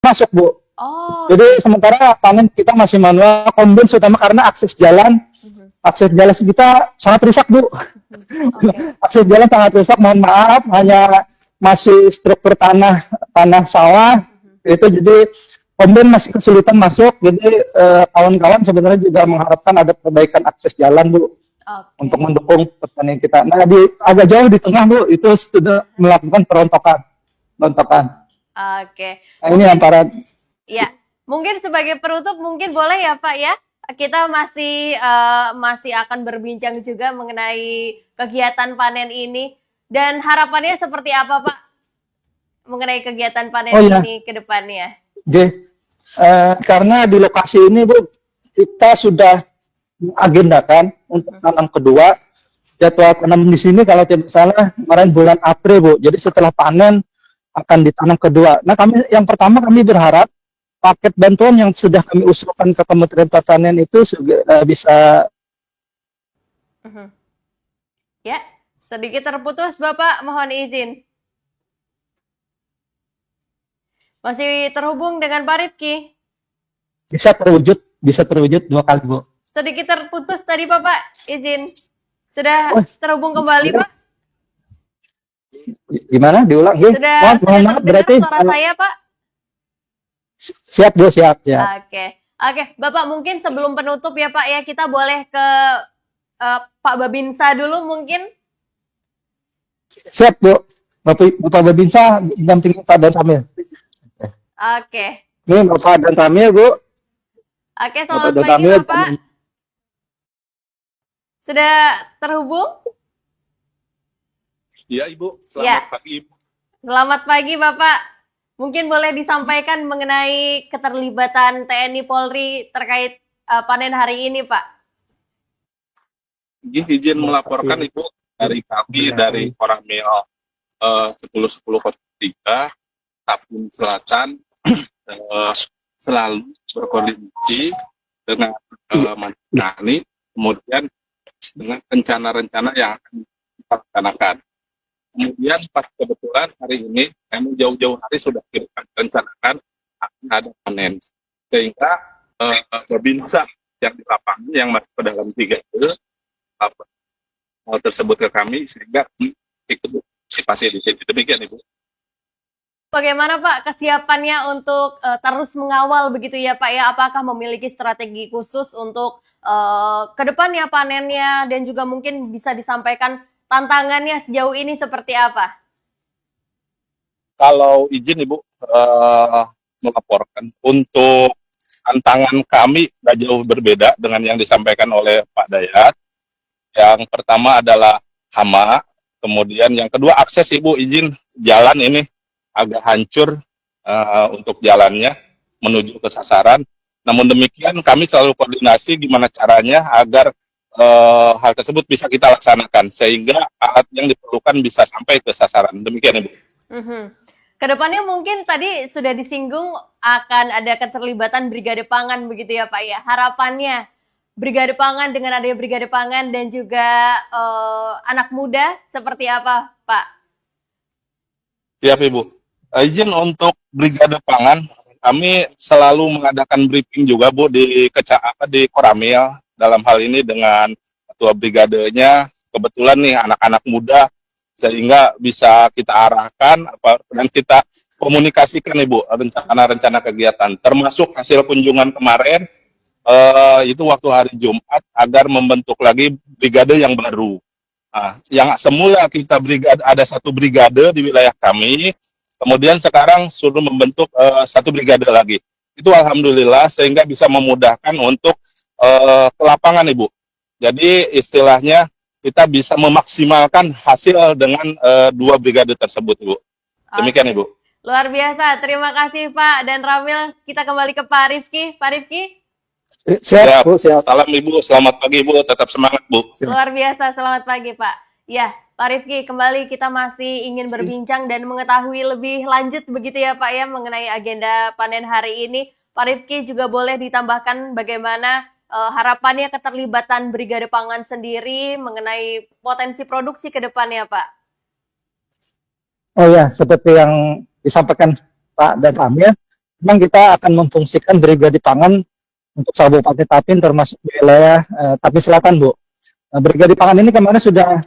masuk Bu. Oh, Jadi sementara panen kita masih manual, kombin terutama karena akses jalan kita sangat rusak Bu. oke. Akses jalan sangat rusak, mohon maaf, hanya masih struktur tanah sawah itu, jadi kombin masih kesulitan masuk. Jadi kawan-kawan sebenarnya juga mengharapkan ada perbaikan akses jalan Bu Oke. untuk mendukung pertanian kita. Nah, agak jauh di tengah Bu, itu sudah melakukan perontokan. Oke. Nah, ini Mungkin antara ya, mungkin sebagai penutup mungkin boleh ya Pak ya. Kita masih akan berbincang juga mengenai kegiatan panen ini dan harapannya seperti apa Pak mengenai kegiatan panen oh ya, ini ke depannya. karena di lokasi ini Bu, kita sudah mengagendakan untuk tanam kedua. Jadwal tanam di sini kalau tidak salah kemarin bulan April Bu. Jadi setelah panen akan ditanam kedua. Nah, yang pertama kami berharap paket bantuan yang sudah kami usulkan ke Kementerian Pertanian itu bisa. Mhm. Ya, sedikit terputus Bapak, mohon izin. Masih terhubung dengan Pak Rifki. Bisa terwujud 2 kali Bu. Sedikit terputus tadi Bapak, izin. Sudah Oh, terhubung kembali Pak? gimana? Diulang? Sudah Mohon maaf, terdengar berarti suara saya Pak? siap Bu, siap ya. Oke, Bapak mungkin sebelum penutup ya Pak ya, kita boleh ke Pak Babinsa dulu mungkin. Siap Bu. Bapak Babinsa dampingi Pak Dan Tamil. Oke. Ini Bapak Dan Tamil Bu. Oke, Bapak selamat Dan pagi Tamil. Bapak. Sudah terhubung? Iya Ibu, Ya. selamat pagi Ibu. Selamat pagi Bapak. Mungkin boleh disampaikan mengenai keterlibatan TNI Polri terkait panen hari ini Pak. Izin melaporkan Ibu dari kami dari Koramil 101003 Tapin Selatan selalu berkoordinasi dengan Mantani, kemudian dengan rencana-rencana yang akan kita laksanakan. Kemudian pas kebetulan hari ini kami jauh-jauh hari sudah kita rencanakan akan ada panen, sehingga Babinsa yang di lapangan yang masuk ke dalam 3 hal tersebut ke kami sehingga ikut partisipasi di sini. Demikian Ibu. Bagaimana Pak kesiapannya untuk terus mengawal begitu ya Pak ya? Apakah memiliki strategi khusus untuk kedepannya panennya dan juga mungkin bisa disampaikan tantangannya sejauh ini seperti apa? Kalau izin Ibu melaporkan untuk tantangan kami nggak jauh berbeda dengan yang disampaikan oleh Pak Dayat. Yang pertama adalah hama, kemudian yang kedua akses Ibu, izin jalan ini agak hancur untuk jalannya menuju ke sasaran. Namun demikian kami selalu koordinasi gimana caranya agar hal tersebut bisa kita laksanakan sehingga alat yang diperlukan bisa sampai ke sasaran. Demikian Ibu. Kedepannya mungkin tadi sudah disinggung akan ada keterlibatan Brigade Pangan begitu ya Pak ya. Harapannya Brigade Pangan dengan adanya Brigade Pangan dan juga anak muda seperti apa Pak? Siap Ibu. Izin untuk Brigade Pangan, kami selalu mengadakan briefing juga Bu di Koramil dalam hal ini dengan ketua brigadenya. Kebetulan nih anak-anak muda sehingga bisa kita arahkan dan kita komunikasikan Ibu rencana-rencana kegiatan termasuk hasil kunjungan kemarin itu waktu hari Jumat agar membentuk lagi brigade yang baru. Nah, yang semula kita ada 1 brigade di wilayah kami, kemudian sekarang suruh membentuk 1 brigade lagi. Itu alhamdulillah sehingga bisa memudahkan untuk ke lapangan Ibu. Jadi istilahnya kita bisa memaksimalkan hasil dengan 2 brigade tersebut Ibu. Demikian Ibu. Luar biasa, terima kasih Pak dan Ramil. Kita kembali ke Pak Rifki. Pak Rifki. Siap Bu, siap. Salam Ibu, selamat pagi Ibu, tetap semangat Bu. Luar biasa, selamat pagi Pak. Ya, Pak Rifki, kembali kita masih ingin berbincang dan mengetahui lebih lanjut begitu ya Pak ya mengenai agenda panen hari ini. Pak Rifki juga boleh ditambahkan bagaimana harapannya keterlibatan Brigade Pangan sendiri mengenai potensi produksi ke depannya Pak. Oh ya, seperti yang disampaikan Pak Dan Tamil, memang kita akan memfungsikan brigade pangan untuk Kabupaten Tapin termasuk wilayah Tapin Selatan, Bu. Nah, brigade pangan ini kemarin sudah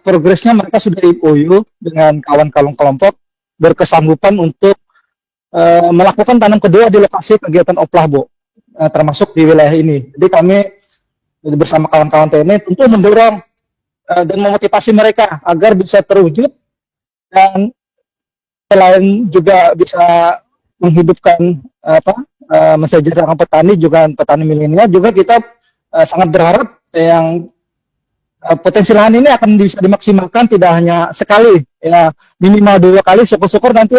progresnya mereka sudah MOU dengan kawan-kawan kelompok berkesanggupan untuk melakukan tanam kedua di lokasi kegiatan oplah, Bu, termasuk di wilayah ini. Jadi kami bersama kawan-kawan TNI tentu mendorong dan memotivasi mereka agar bisa terwujud dan selain juga bisa menghidupkan mensejahterakan petani juga petani milenial juga kita sangat berharap yang potensi lahan ini akan bisa dimaksimalkan tidak hanya sekali ya minimal 2 kali syukur-syukur nanti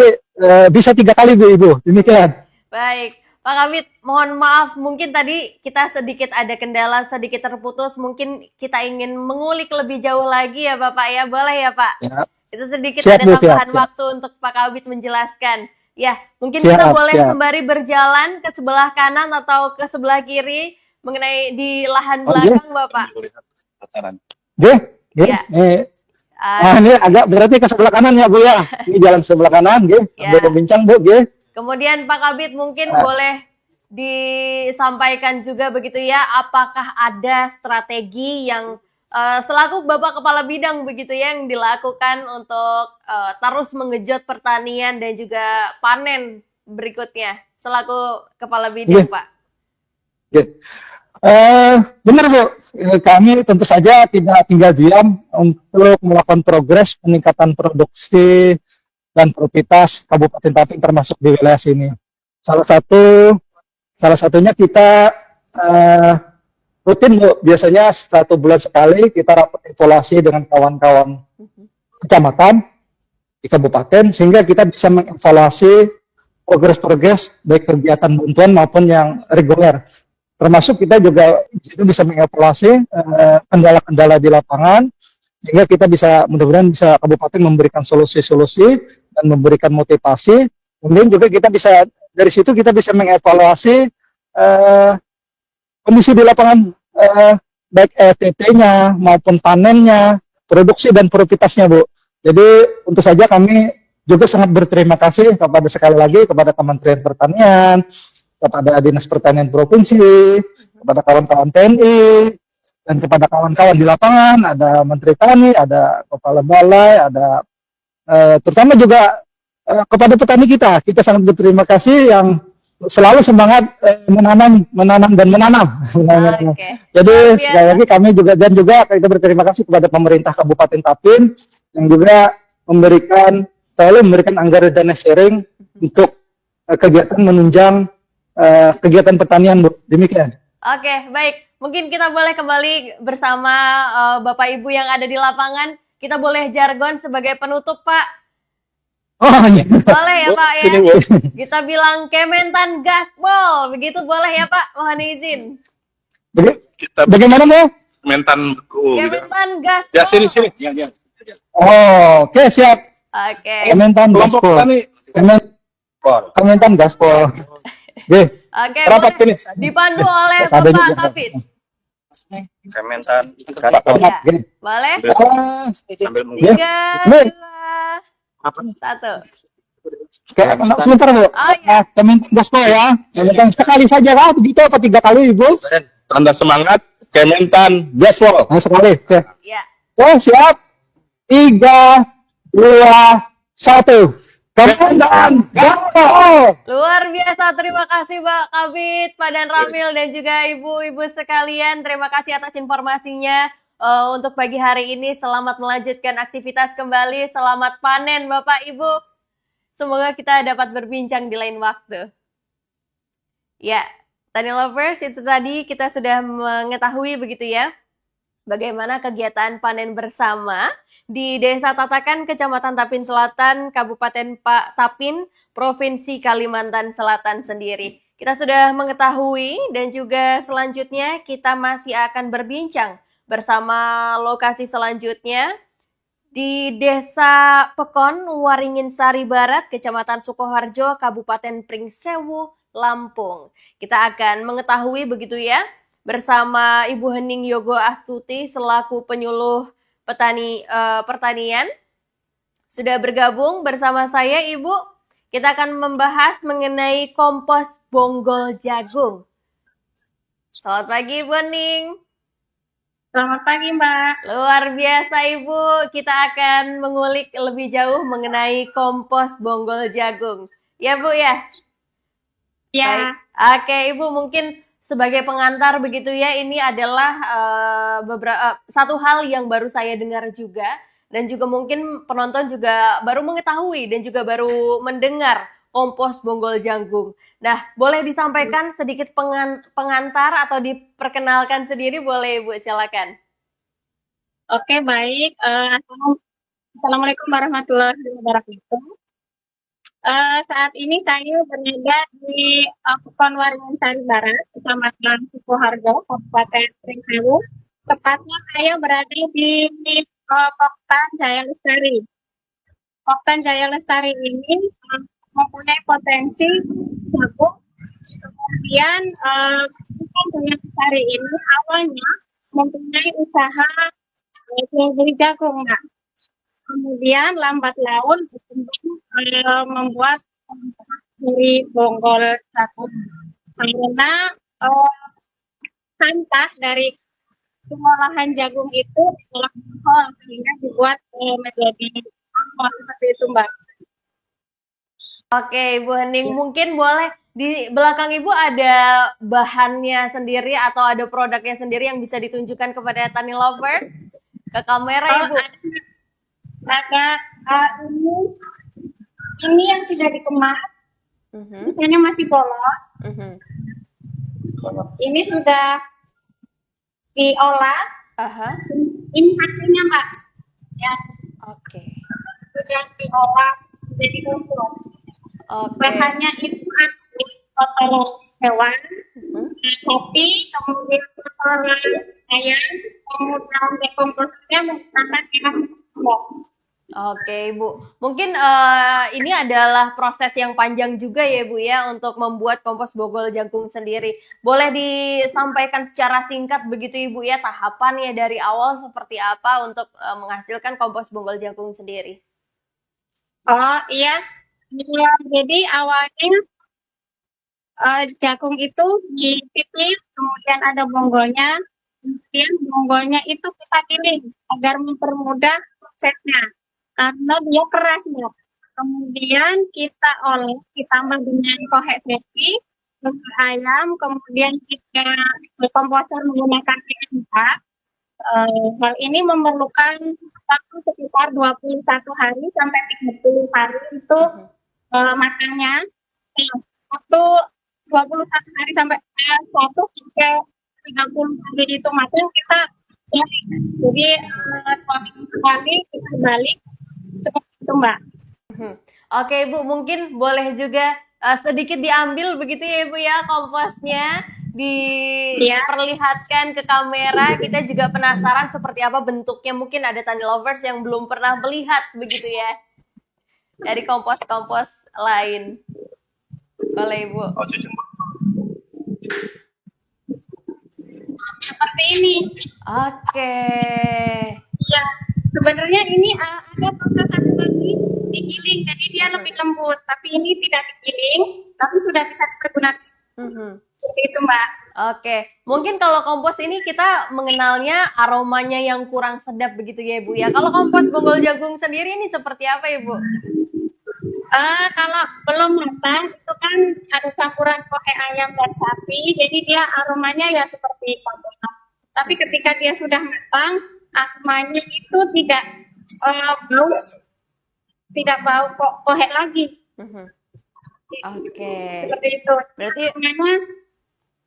bisa 3 kali Bu Ibu demikian. Baik, Pak Kabit, mohon maaf, mungkin tadi kita sedikit ada kendala, sedikit terputus, mungkin kita ingin mengulik lebih jauh lagi ya Bapak ya, boleh ya Pak? Ya. Itu sedikit Siap, ada Bu, tambahan siap. waktu untuk Pak Kabit menjelaskan. Ya, mungkin Siap, kita boleh siap. sembari berjalan ke sebelah kanan atau ke sebelah kiri mengenai di lahan Oh, belakang Bapak. Oke, Ya. ini agak berarti ke sebelah kanan ya Bu ya. Ini jalan sebelah kanan, nggih. Ya. Sambil berbincang Bu, nggih. Kemudian Pak Kabit mungkin boleh disampaikan juga begitu ya, apakah ada strategi yang selaku Bapak Kepala Bidang begitu ya yang dilakukan untuk terus mengejut pertanian dan juga panen berikutnya selaku Kepala Bidang, Iya. Pak? Oke. Benar Bu, kami tentu saja tidak tinggal diam untuk melakukan progres peningkatan produksi dan produktivitas Kabupaten Tapin termasuk di wilayah sini. Salah satunya kita rutin Bu, biasanya 1 bulan sekali kita rapat evaluasi dengan kawan-kawan kecamatan di kabupaten sehingga kita bisa mengevaluasi progres-progres baik kegiatan bantuan maupun yang reguler. Termasuk kita juga itu bisa mengevaluasi kendala-kendala di lapangan sehingga kita bisa mudah-mudahan bisa kabupaten memberikan solusi-solusi dan memberikan motivasi. Kemudian juga kita bisa dari situ kita bisa mengevaluasi kondisi di lapangan baik ETT-nya maupun panennya, produksi dan produktivitasnya Bu. Jadi tentu saja kami juga sangat berterima kasih kepada sekali lagi kepada Kementerian Pertanian, kepada Dinas Pertanian Provinsi, kepada kawan-kawan TNI, dan kepada kawan-kawan di lapangan, ada Menteri Tani, ada Kepala Balai, ada terutama juga kepada petani kita. Kita sangat berterima kasih yang selalu semangat menanam dan menanam. Oke. Jadi Luar biasa. sekali lagi kami juga kita berterima kasih kepada pemerintah Kabupaten Tapin yang juga selalu memberikan anggaran dana sharing untuk kegiatan menunjang kegiatan pertanian Bu. Demikian. Oke, baik. Mungkin kita boleh kembali bersama Bapak Ibu yang ada di lapangan. Kita boleh jargon sebagai penutup, Pak. Oh iya. Boleh ya Pak ya? Sini, Bu. Kita bilang Kementan Gaspol. Begitu boleh ya Pak? Mohon izin. Kita Bagaimana Bu? mentan beku. Kementan Gaspol. Ya sini. Ya. Oh, oke siap. Oke. Kementan Kelompok Gaspol. petani. Kementan Gaspol. Oke. Oke, Rapat boleh sini. dipandu oleh Ada Bapak juga. Kabit. Kementan Rapat, gini. Boleh? sambil menunggu. 3, Ini. 2, 1. Oke, sebentar Bu. Oh, iya. Kementan Gaspol ya. Kementan sekali saja kah? Begitu apa 3 kali Ibu? Tanda semangat Kementan Gaspol. Nah, sekali. Oke. Ya. Oh, siap. 3, 2, 1. Kementan Gaspol. Luar biasa, terima kasih Pak Kabit, Pak Dan Ramil, dan juga ibu-ibu sekalian. Terima kasih atas informasinya untuk pagi hari ini. Selamat melanjutkan aktivitas kembali, selamat panen Bapak Ibu. Semoga kita dapat berbincang di lain waktu. Ya, Tani Lovers, itu tadi kita sudah mengetahui begitu ya, bagaimana kegiatan panen bersama di Desa Tatakan, Kecamatan Tapin Selatan, Kabupaten Tapin, Provinsi Kalimantan Selatan sendiri. Kita sudah mengetahui dan juga selanjutnya kita masih akan berbincang bersama lokasi selanjutnya di Desa Pekon, Waringin Sari Barat, Kecamatan Sukoharjo, Kabupaten Pringsewu, Lampung. Kita akan mengetahui begitu ya bersama Ibu Hening Yogo Astuti selaku penyuluh pertanian sudah bergabung bersama saya Ibu. Kita akan membahas mengenai kompos bonggol jagung. Selamat pagi, Bu Ning. Selamat pagi, Mbak. Luar biasa, Ibu. Kita akan mengulik lebih jauh mengenai kompos bonggol jagung. Ya, Bu, ya? Ya, Baik. Oke, Ibu, mungkin sebagai pengantar begitu ya, ini adalah satu hal yang baru saya dengar juga, dan juga mungkin penonton juga baru mengetahui dan juga baru mendengar kompos bonggol jagung. Nah, boleh disampaikan sedikit pengantar atau diperkenalkan sendiri, boleh Ibu, silakan. oke, baik. Assalamualaikum warahmatullahi wabarakatuh. Saat ini saya berada di Konwaringin Sari Barat, Kecamatan Sukoharjo, Kabupaten Pringsewu. Tepatnya saya berada di Poktan Jaya Lestari. Poktan Jaya Lestari ini mempunyai potensi jagung. Kemudian Poktan Jaya Lestari ini awalnya mempunyai usaha jual beli jagung, Mbak. Kemudian lambat laun berkembang membuat dari bonggol jagung karena sampah dari pengolahan jagung itu diolah bonggol sehingga dibuat menjadi bonggol seperti itu, Mbak. Oke, Ibu Hening, mungkin boleh di belakang Ibu ada bahannya sendiri atau ada produknya sendiri yang bisa ditunjukkan kepada Tani Lovers ke kamera, Ibu. Ada ini yang sudah dikemas, misalnya masih polos. Ini sudah diolah. Ini hasilnya, Mbak. Ya, Oke. sudah diolah jadi bubur. Oke. Bahannya itu ada kotoran hewan, sapi, kemudian kotoran ayam, kemudian dekomposnya menggunakan karbon. Oke, Ibu. Mungkin ini adalah proses yang panjang juga ya, Bu ya, untuk membuat kompos bonggol jagung sendiri. Boleh disampaikan secara singkat begitu, Ibu ya, tahapannya dari awal seperti apa untuk menghasilkan kompos bonggol jagung sendiri? Oh iya, jadi awalnya jagung itu dipipih, kemudian ada bonggolnya, kemudian bonggolnya itu kita giling agar mempermudah prosesnya. Karena dia keras, Mbak. Kemudian kita olah, ditambah dengan kohek sapi, telur ayam, kemudian kita komposer menggunakan minyak. Hal ini memerlukan waktu sekitar 21 hari sampai 30 hari itu matangnya. Waktu 21 hari sampai 1 sampai 30 hari itu matang kita ya, jadi 2 minggu sekali kita balik seperti itu, Mbak. Oke, Ibu, mungkin boleh juga sedikit diambil begitu ya, Ibu ya, komposnya diperlihatkan ke kamera. Kita juga penasaran seperti apa bentuknya. Mungkin ada Tani Lovers yang belum pernah melihat begitu ya dari kompos-kompos lain. Boleh, Ibu. Seperti ini. Oke. Ya, sebenarnya ini ada proses satu lagi digiling, jadi dia lebih lembut. Tapi ini tidak digiling, tapi sudah bisa dipergunakan. Seperti itu, Mbak. Oke, mungkin kalau kompos ini kita mengenalnya aromanya yang kurang sedap begitu ya, Ibu ya. Kalau kompos bonggol jagung sendiri ini seperti apa, Ibu? Kalau belum matang itu kan ada campuran kohek ayam dan sapi, jadi dia aromanya ya seperti kompos. Tapi ketika dia sudah matang, aromanya itu tidak bau kohek lagi. Oke. Seperti itu. Berarti aromanya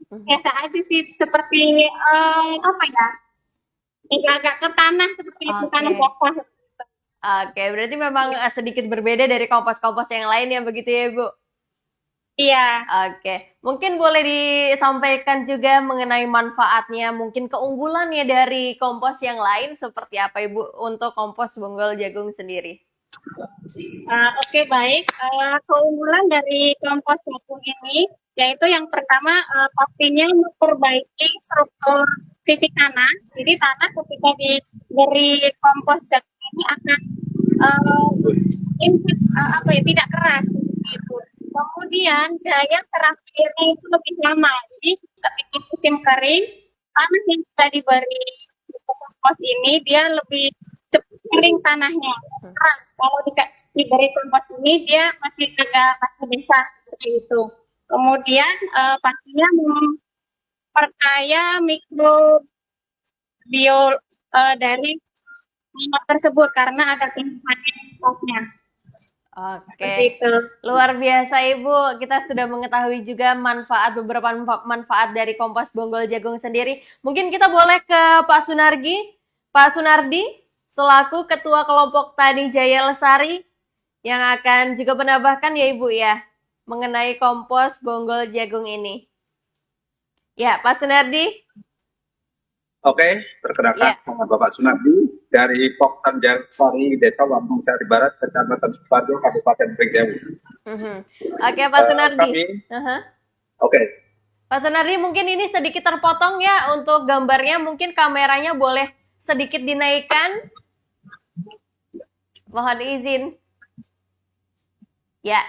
biasa aja sih, seperti apa ya? Agak ke tanah seperti itu, tanah basah. Oke, berarti memang sedikit berbeda dari kompos-kompos yang lain ya begitu ya, Bu? Iya. Oke, mungkin boleh disampaikan juga mengenai manfaatnya, mungkin keunggulannya dari kompos yang lain seperti apa, Ibu, untuk kompos bonggol jagung sendiri? Oke, baik. Keunggulan dari kompos jagung ini yaitu yang pertama pastinya memperbaiki struktur fisik tanah. Jadi tanah ketika diberi kompos jagung ini akan eh, apa ya, tidak keras gitu. Kemudian daya serap airnya itu lebih lama. Jadi ketika musim kering, tanah yang sudah diberi pupuk kompos ini dia lebih cepat kering tanahnya. Nah, kalau diberi kompos ini dia masih basah seperti itu. Kemudian pastinya memperkaya mikrobio dari tanaman tersebut karena ada pH-nya. Oke. Seperti itu. Luar biasa Ibu, kita sudah mengetahui juga beberapa manfaat dari kompos Bonggol Jagung sendiri. Mungkin kita boleh ke Pak Sunardi. Pak Sunardi, selaku Ketua Kelompok Tani Jaya Lestari, yang akan juga menambahkan ya Ibu ya, mengenai kompos Bonggol Jagung ini. Ya, Pak Sunardi. Oke, perkenalkan saya Bapak Sunardi dari Poktan Jari Desa Lampung Sari Barat, Kecamatan Suparjo, Kabupaten Pringsewu. Oke, Pak Sunardi. Oke. Pak Sunardi, mungkin ini sedikit terpotong ya untuk gambarnya, mungkin kameranya boleh sedikit dinaikkan. Mohon izin. Ya.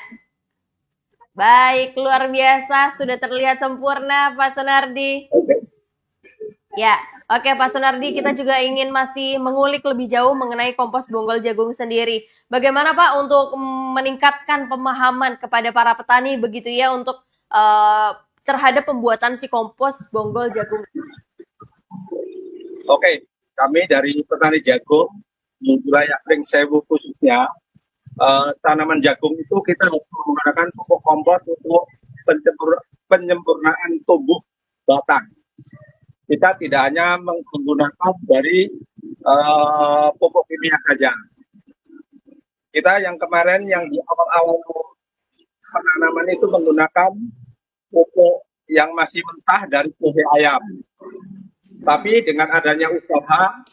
Baik, luar biasa, sudah terlihat sempurna Pak Sunardi. Ya, oke Pak Sunardi, kita juga ingin masih mengulik lebih jauh mengenai kompos Bonggol Jagung sendiri. Bagaimana Pak untuk meningkatkan pemahaman kepada para petani begitu ya untuk terhadap pembuatan si kompos Bonggol Jagung? Oke, kami dari petani jagung di wilayah Pringsewu khususnya, tanaman jagung itu kita menggunakan pupuk kompos untuk penyempurnaan tumbuh batang. Kita tidak hanya menggunakan dari pupuk kimia saja. Kita yang kemarin yang di awal-awal penanaman itu menggunakan pupuk yang masih mentah dari kuhe ayam. Tapi dengan adanya usaha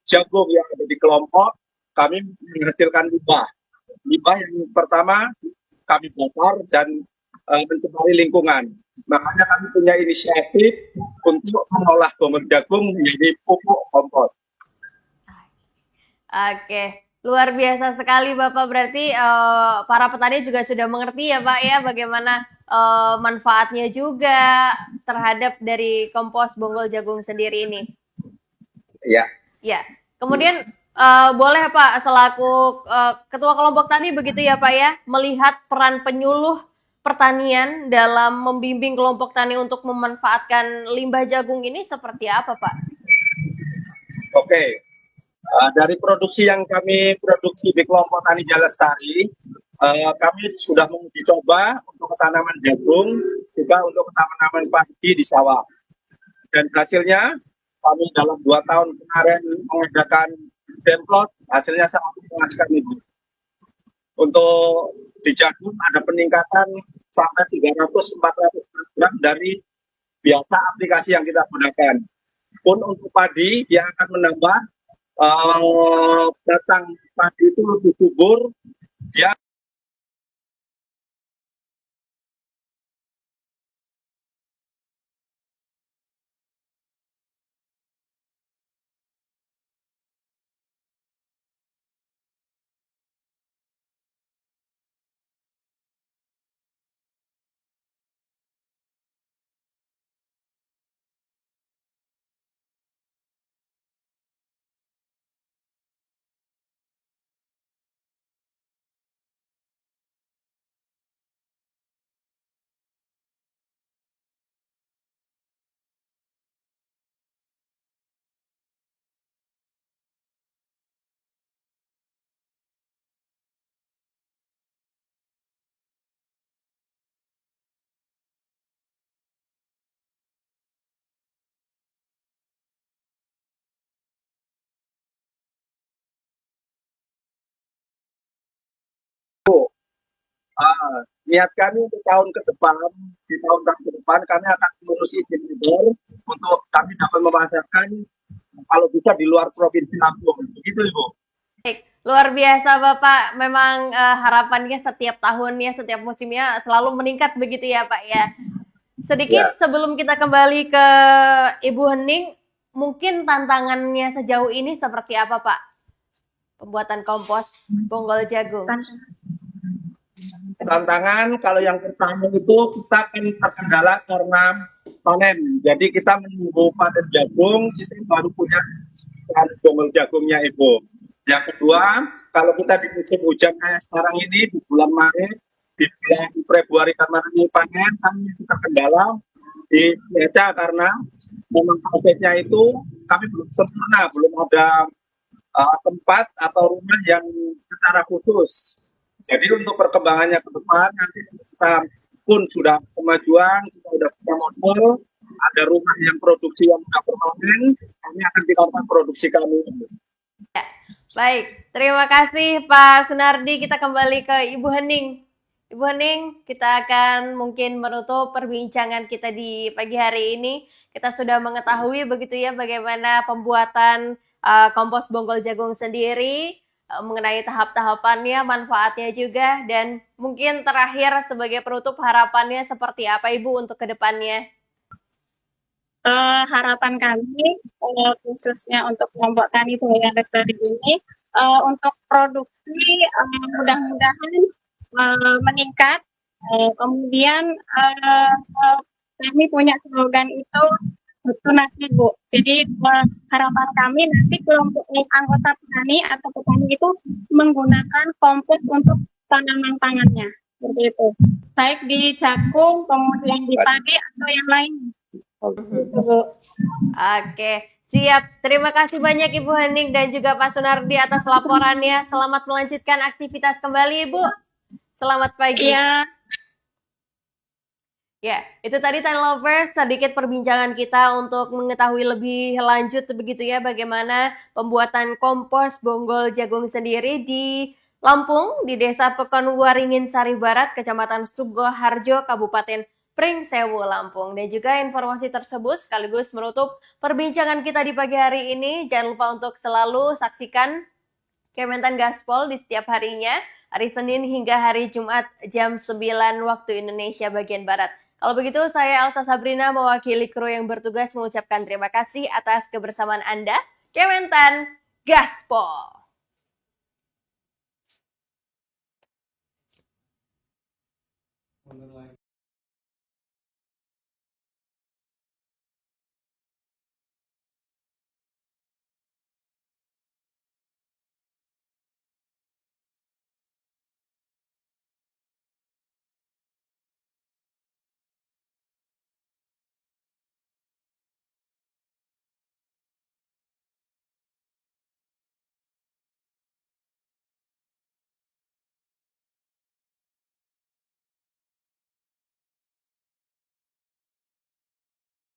jagung yang ada di kelompok, kami menghasilkan limbah. Limbah yang pertama kami bakar dan mencemari lingkungan. Makanya kami punya inisiatif untuk mengolah bonggol jagung menjadi pupuk kompos. Oke, luar biasa sekali Bapak. Berarti para petani juga sudah mengerti ya Pak ya bagaimana manfaatnya juga terhadap dari kompos Bonggol Jagung sendiri ini. Ya. Ya. Kemudian boleh Pak selaku Ketua Kelompok Tani begitu ya Pak ya melihat peran penyuluh pertanian dalam membimbing kelompok tani untuk memanfaatkan limbah jagung ini seperti apa Pak? Oke, dari produksi yang kami produksi di kelompok Tani Jaya Lestari, kami sudah menguji coba untuk tanaman jagung, juga untuk tanaman padi di sawah. Dan hasilnya, kami dalam 2 tahun kemarin mengadakan demplot, hasilnya sangat memuaskan Ibu. Untuk di jagung ada peningkatan sampai 300-400 gram dari biasa aplikasi yang kita gunakan. Pun untuk padi, dia akan menambah batang padi itu lebih subur, dia niat kami untuk tahun ke depan, di tahun-tahun ke depan kami akan mengurus izin edar untuk kami dapat memasarkan kalau bisa di luar provinsi Lampung. Begitu Ibu. Baik, luar biasa Bapak. Memang harapannya setiap tahunnya, setiap musimnya selalu meningkat begitu ya Pak ya. Sedikit sebelum kita kembali ke Ibu Hening, mungkin tantangannya sejauh ini seperti apa Pak? Pembuatan kompos bonggol jagung. Tantangan kalau yang pertama itu kita akan terkendala karena panen. Jadi kita menunggu panen jagung, kita baru punya bonggol jagungnya Ibu. Yang kedua, kalau kita di musim hujan kayak sekarang ini di bulan Maret, di bulan Februari kemarin ini panen, kami terkendala di Medan karena memang prosesnya itu kami belum sempurna, belum ada tempat atau rumah yang secara khusus. Jadi untuk perkembangannya ke depan nanti kita pun sudah kemajuan, kita sudah punya model, ada rumah yang produksi yang sudah permanen, kami akan tingkatkan produksi kami. Baik, terima kasih Pak Sunardi. Kita kembali ke Ibu Hening. Ibu Hening, kita akan mungkin menutup perbincangan kita di pagi hari ini. Kita sudah mengetahui begitu ya bagaimana pembuatan kompos bonggol jagung sendiri, mengenai tahap-tahapannya, manfaatnya juga, dan mungkin terakhir sebagai penutup harapannya seperti apa Ibu untuk kedepannya? Harapan kami khususnya untuk kelompok tani Boyan Lestari ini untuk produksi mudah-mudahan meningkat. Kemudian kami punya slogan itu tunasi Bu. Jadi harapan kami nanti kelompok anggota petani atau petani itu menggunakan kompos untuk tanaman pangannya, seperti itu. Baik di jagung, kemudian di padi atau yang lain. Oke, siap. Terima kasih banyak Ibu Hening dan juga Pak Sunardi atas laporannya. Selamat melanjutkan aktivitas kembali Ibu. Selamat pagi. Iya. Ya, itu tadi Tani Lovers, sedikit perbincangan kita untuk mengetahui lebih lanjut begitu ya bagaimana pembuatan kompos bonggol jagung sendiri di Lampung, di Desa Pekonwaringin Sari Barat, Kecamatan Sukoharjo, Kabupaten Pringsewu, Lampung. Dan juga informasi tersebut sekaligus menutup perbincangan kita di pagi hari ini. Jangan lupa untuk selalu saksikan Kementan Gaspol di setiap harinya, hari Senin hingga hari Jumat jam 9 waktu Indonesia bagian Barat. Kalau begitu, saya Elsa Sabrina mewakili kru yang bertugas mengucapkan terima kasih atas kebersamaan Anda. Kementan Gaspol.